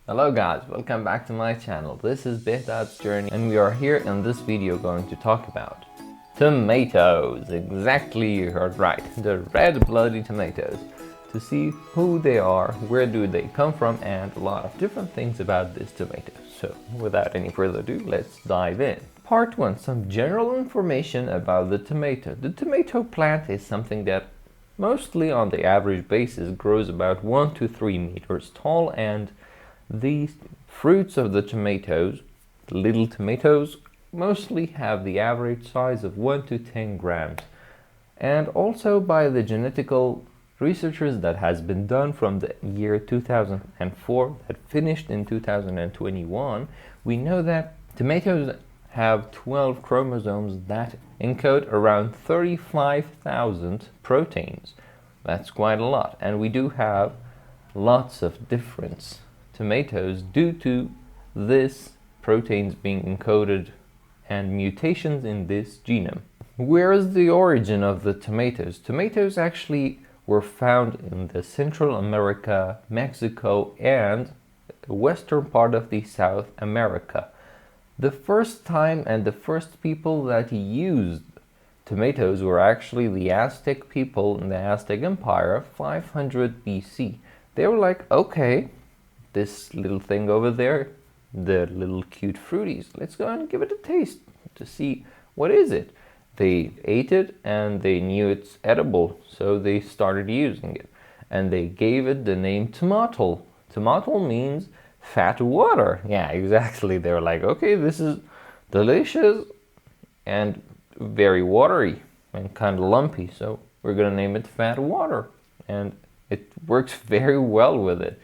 Hello guys, welcome back to my channel. This is Behdad's Journey and we are here in this video going to talk about tomatoes. Exactly, you heard right. The red bloody tomatoes. To see who they are, where do they come from, and a lot of different things about this tomato. So without any further ado, let's dive in. Part 1. Some general information about the tomato. The tomato plant is something that mostly on the average basis grows about 1 to 3 meters tall, and the fruits of the tomatoes, the little tomatoes, mostly have the average size of 1 to 10 grams. And also by the genetical researchers that has been done from the year 2004 that finished in 2021, we know that tomatoes have 12 chromosomes that encode around 35,000 proteins. That's quite a lot, and we do have lots of different tomatoes due to this proteins being encoded and mutations in this genome. Where is the origin of the tomatoes? Tomatoes actually were found in the Central America, Mexico, and the western part of the South America. The first time and the first people that used tomatoes were actually the Aztec people in the Aztec Empire, 500 BC. They were like, okay, this little thing over there, the little cute fruities, let's go and give it a taste to see what is it. They ate it and they knew it's edible, so they started using it. And they gave it the name tomato. Tomato means fat water. Yeah, exactly. They were like, okay, this is delicious and very watery and kind of lumpy, so we're gonna name it fat water. And it works very well with it.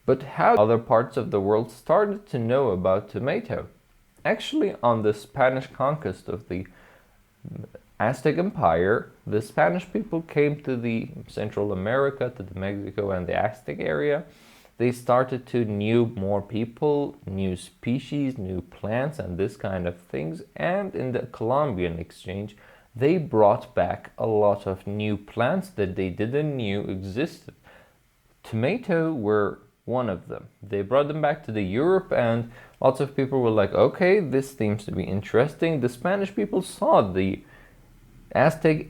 But how other parts of the world started to know about tomato? Actually, on the Spanish conquest of the Aztec Empire, the Spanish people came to the Central America, to the Mexico and the Aztec area. They started to know more people, new species, new plants, and this kind of things. And in the Columbian exchange, they brought back a lot of new plants that they didn't know existed. Tomato were one of them. They brought them back to the Europe, and lots of people were like, okay, this seems to be interesting. The Spanish people saw the Aztec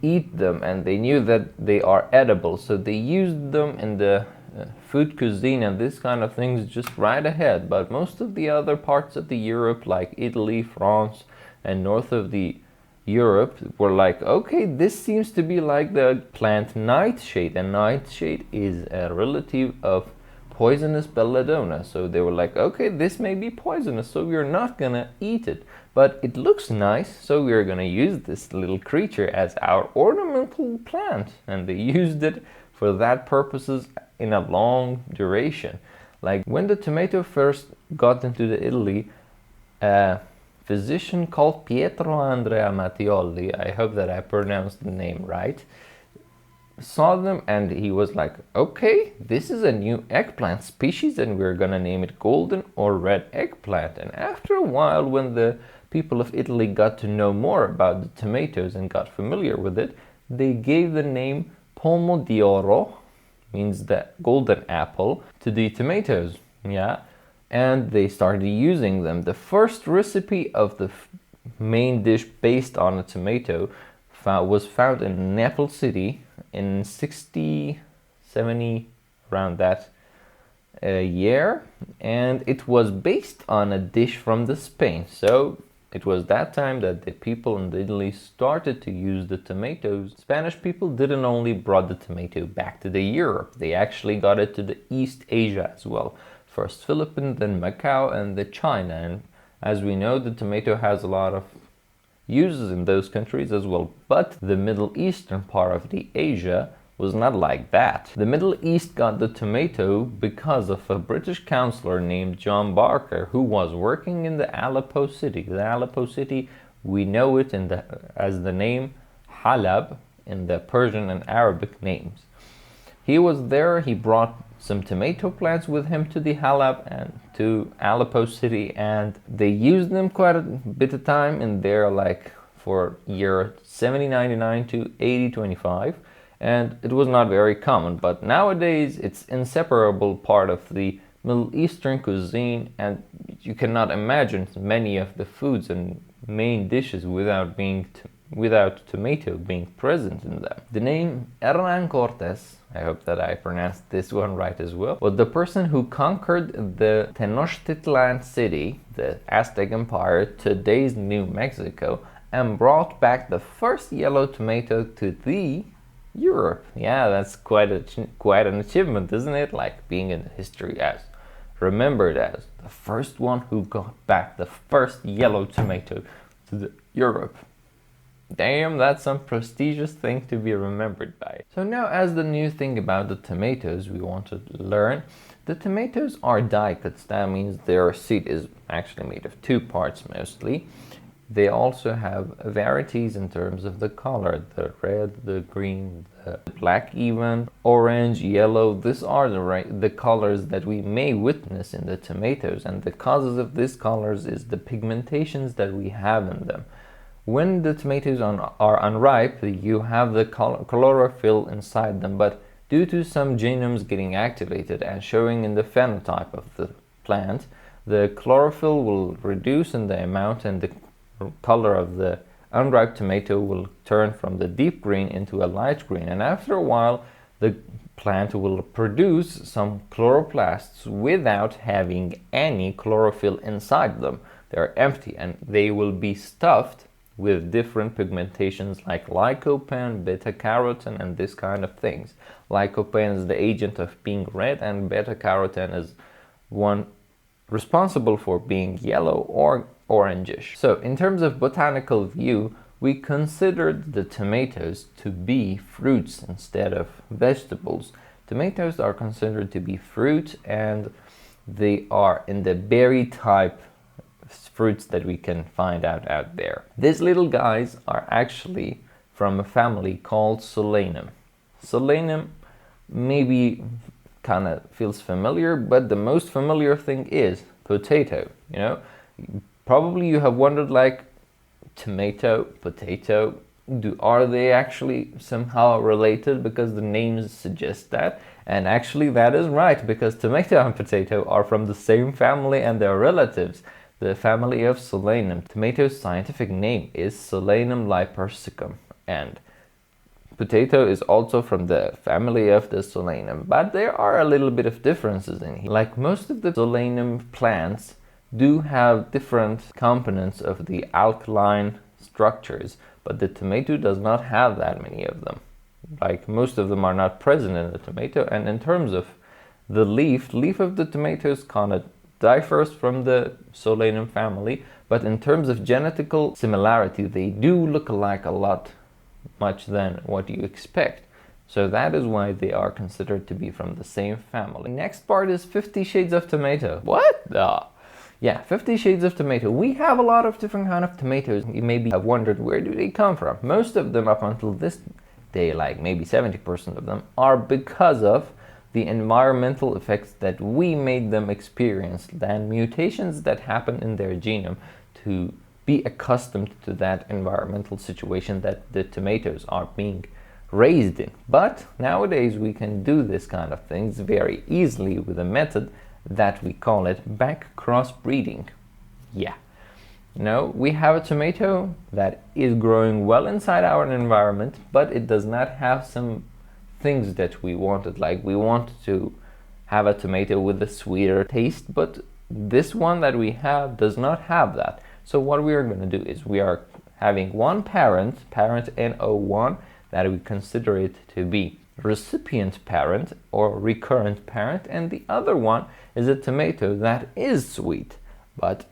eat them and they knew that they are edible, so they used them in the food cuisine and this kind of things just right ahead. But most of the other parts of the Europe, like Italy, France, and north of the Europe, were like, okay, this seems to be like the plant nightshade, and nightshade is a relative of poisonous belladonna. So they were like, okay, this may be poisonous, so we're not gonna eat it, but it looks nice, so we're gonna use this little creature as our ornamental plant. And they used it for that purposes in a long duration. Like when the tomato first got into the Italy, physician called Pietro Andrea Mattioli, I hope that I pronounced the name right, saw them and he was like, okay, this is a new eggplant species and we're gonna name it golden or red eggplant. And after a while, when the people of Italy got to know more about the tomatoes and got familiar with it, they gave the name Pomo di Oro, means the golden apple, to the tomatoes. Yeah. And they started using them. The first recipe of the main dish based on a tomato was found in Naples City in 60, 70, around that year. And it was based on a dish from the Spain. So it was that time that the people in Italy started to use the tomatoes. Spanish people didn't only brought the tomato back to the Europe, they actually got it to the East Asia as well. First Philippines, then Macau, and the China. And as we know, the tomato has a lot of uses in those countries as well. But the Middle Eastern part of the Asia was not like that. The Middle East got the tomato because of a British counselor named John Barker, who was working in the Aleppo city. The Aleppo city, we know it as the name Halab in the Persian and Arabic names. He was there, he brought some tomato plants with him to the Halab and to Aleppo city, and they used them quite a bit of time in there, like for year 7099 to 8025. And it was not very common, but nowadays it's inseparable part of the Middle Eastern cuisine, and you cannot imagine many of the foods and main dishes without tomato being present in them. The name Hernan Cortes, I hope that I pronounced this one right as well, was the person who conquered the Tenochtitlan city, the Aztec Empire, today's New Mexico, and brought back the first yellow tomato to the Europe. Yeah, that's quite an achievement, isn't it? Like being in history as remembered as the first one who got back the first yellow tomato to the Europe. Damn, that's some prestigious thing to be remembered by. So now, as the new thing about the tomatoes we want to learn, the tomatoes are dicots. That means their seed is actually made of two parts mostly. They also have varieties in terms of the color, the red, the green, the black even, orange, yellow. These are the colors that we may witness in the tomatoes, and the causes of these colors is the pigmentations that we have in them. When the tomatoes are unripe, you have the chlorophyll inside them, but due to some genomes getting activated and showing in the phenotype of the plant, the chlorophyll will reduce in the amount, and the color of the unripe tomato will turn from the deep green into a light green, and after a while the plant will produce some chloroplasts without having any chlorophyll inside them. They're empty, and they will be stuffed with different pigmentations like lycopene, beta-carotene, and this kind of things. Lycopene is the agent of being red, and beta-carotene is one responsible for being yellow or orangish. So in terms of botanical view, we considered the tomatoes to be fruits instead of vegetables. Tomatoes are considered to be fruit, and they are in the berry type fruits that we can find out there. These little guys are actually from a family called Solanum. Solanum maybe kind of feels familiar, but the most familiar thing is potato. You know, probably you have wondered, like, tomato, potato, are they actually somehow related? Because the names suggest that, and actually that is right, because tomato and potato are from the same family and they're relatives, the family of Solanum. Tomato's scientific name is Solanum lypersicum, and potato is also from the family of the Solanum, but there are a little bit of differences in here. Like most of the Solanum plants do have different components of the alkaline structures, but the tomato does not have that many of them. Like most of them are not present in the tomato, and in terms of the leaf of the tomatoes kind of differs from the Solanum family, but in terms of genetical similarity, they do look alike a lot much than what you expect. So that is why they are considered to be from the same family. Next part is 50 Shades of Tomato. What? Yeah, 50 Shades of Tomato. We have a lot of different kind of tomatoes. You maybe have wondered, where do they come from? Most of them up until this day, like maybe 70% of them, are because of the environmental effects that we made them experience, and mutations that happen in their genome to be accustomed to that environmental situation that the tomatoes are being raised in. But nowadays we can do this kind of things very easily with a method that we call it back crossbreeding. Yeah. We have a tomato that is growing well inside our environment, but it does not have some things that we wanted. Like, we wanted to have a tomato with a sweeter taste, but this one that we have does not have that. So what we are going to do is we are having one parent NO1, that we consider it to be recipient parent or recurrent parent, and the other one is a tomato that is sweet, but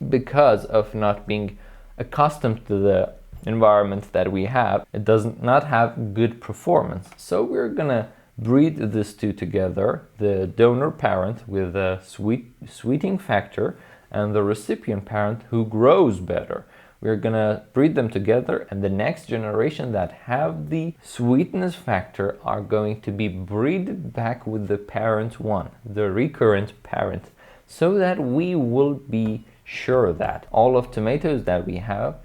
because of not being accustomed to the environment that we have, it does not have good performance. So we're gonna breed these two together, the donor parent with a sweeting factor and the recipient parent who grows better. We're gonna breed them together, and the next generation that have the sweetness factor are going to be breeded back with the parent one, the recurrent parent, so that we will be sure that all of tomatoes that we have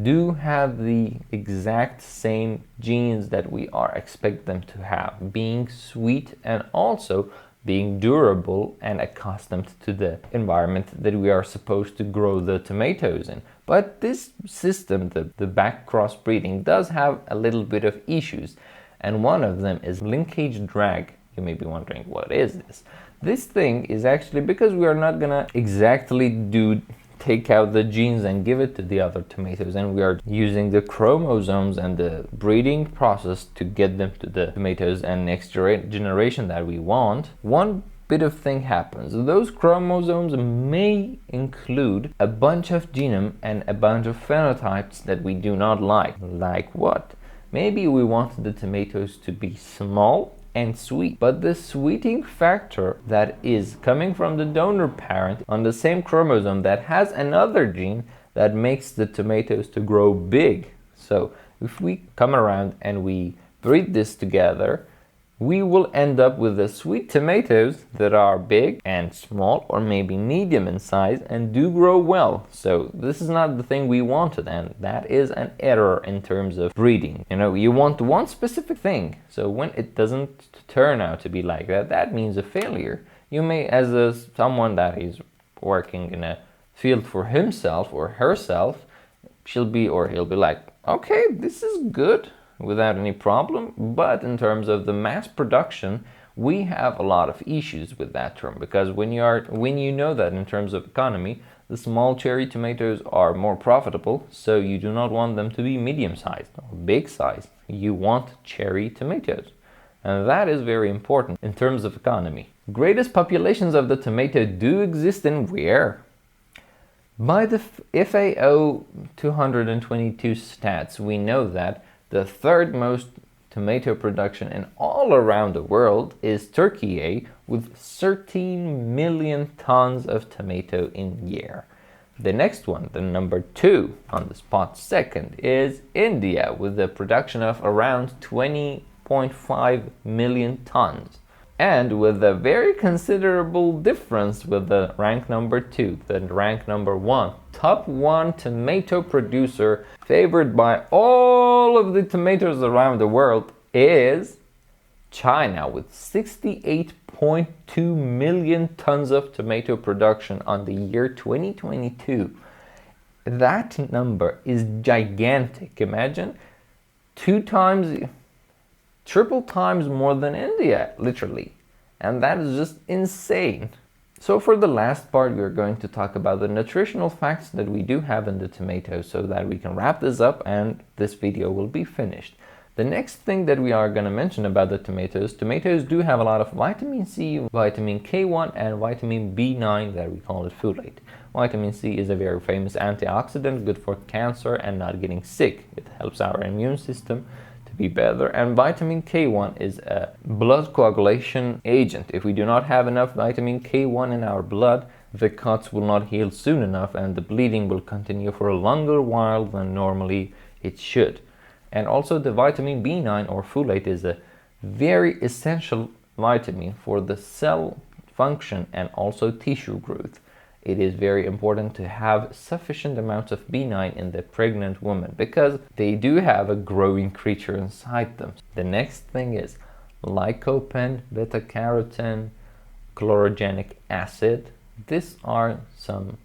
do have the exact same genes that we expect them to have, being sweet and also being durable and accustomed to the environment that we are supposed to grow the tomatoes in. But this system, the back cross breeding, does have a little bit of issues, and one of them is linkage drag. You may be wondering, what is this? This thing is actually because we are not gonna exactly take out the genes and give it to the other tomatoes, and we are using the chromosomes and the breeding process to get them to the tomatoes and next generation that we want. One bit of thing happens. Those chromosomes may include a bunch of genome and a bunch of phenotypes that we do not like. Like what? Maybe we want the tomatoes to be small and sweet, but the sweeting factor that is coming from the donor parent on the same chromosome that has another gene that makes the tomatoes to grow big. So if we come around and we breed this together, we will end up with the sweet tomatoes that are big and small, or maybe medium in size, and do grow well. So this is not the thing we wanted, and that is an error in terms of breeding. You know, you want one specific thing, so when it doesn't turn out to be like that, that means a failure. You may, as someone that is working in a field for himself or herself, he'll be like, okay, this is good, without any problem, but in terms of the mass production, we have a lot of issues with that term, because when you know that in terms of economy, the small cherry tomatoes are more profitable, so you do not want them to be medium-sized or big-sized. You want cherry tomatoes, and that is very important in terms of economy. Greatest populations of the tomato do exist in where? By the FAO 222 stats, we know that the third most tomato production in all around the world is Turkey, with 13 million tons of tomato in year. The next one, the number 2 on the spot second, is India, with a production of around 20.5 million tons. And with a very considerable difference with the rank number 2, the rank number 1. Top 1 tomato producer favored by all of the tomatoes around the world is China, with 68.2 million tons of tomato production on the year 2022. That number is gigantic. Imagine triple times more than India, literally. And that is just insane. So for the last part, we're going to talk about the nutritional facts that we do have in the tomatoes, so that we can wrap this up and this video will be finished. The next thing that we are going to mention about the tomatoes do have a lot of vitamin C, vitamin K1, and vitamin B9 that we call it folate. Vitamin C is a very famous antioxidant, good for cancer and not getting sick. It helps our immune system to be better. And vitamin K1 is a blood coagulation agent. If we do not have enough vitamin K1 in our blood, the cuts will not heal soon enough and the bleeding will continue for a longer while than normally it should. And also the vitamin B9 or folate is a very essential vitamin for the cell function and also tissue growth. It is very important to have sufficient amounts of B9 in the pregnant woman, because they do have a growing creature inside them. The next thing is lycopene, beta-carotene, chlorogenic acid. These are some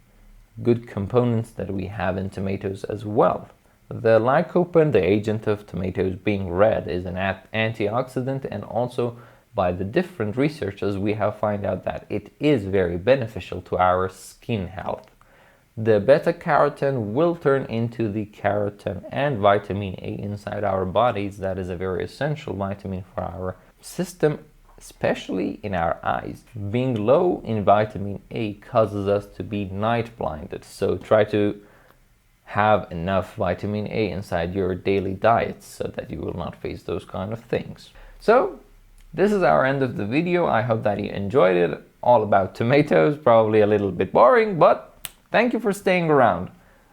good components that we have in tomatoes as well. The lycopene, the agent of tomatoes being red, is an antioxidant, and also by the different researchers we have found out that it is very beneficial to our skin health. The beta-carotene will turn into the carotene and vitamin A inside our bodies. That is a very essential vitamin for our system, especially in our eyes. Being low in vitamin A causes us to be night blinded, so try to have enough vitamin A inside your daily diet so that you will not face those kind of things. So this is our end of the video. I hope that you enjoyed it. All about tomatoes, probably a little bit boring, but thank you for staying around.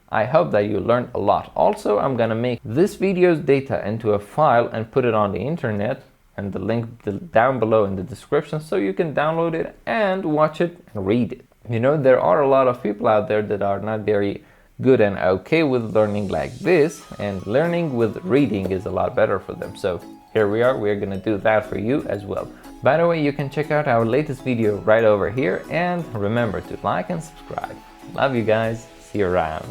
I hope that you learned a lot. Also, I'm gonna make this video's data into a file and put it on the internet, and the link down below in the description, so you can download it and watch it and read it. You know, there are a lot of people out there that are not very good and okay with learning like this, and learning with reading is a lot better for them. So here we are, we're gonna do that for you as well. By the way, you can check out our latest video right over here, and remember to like and subscribe. Love you guys, see you around.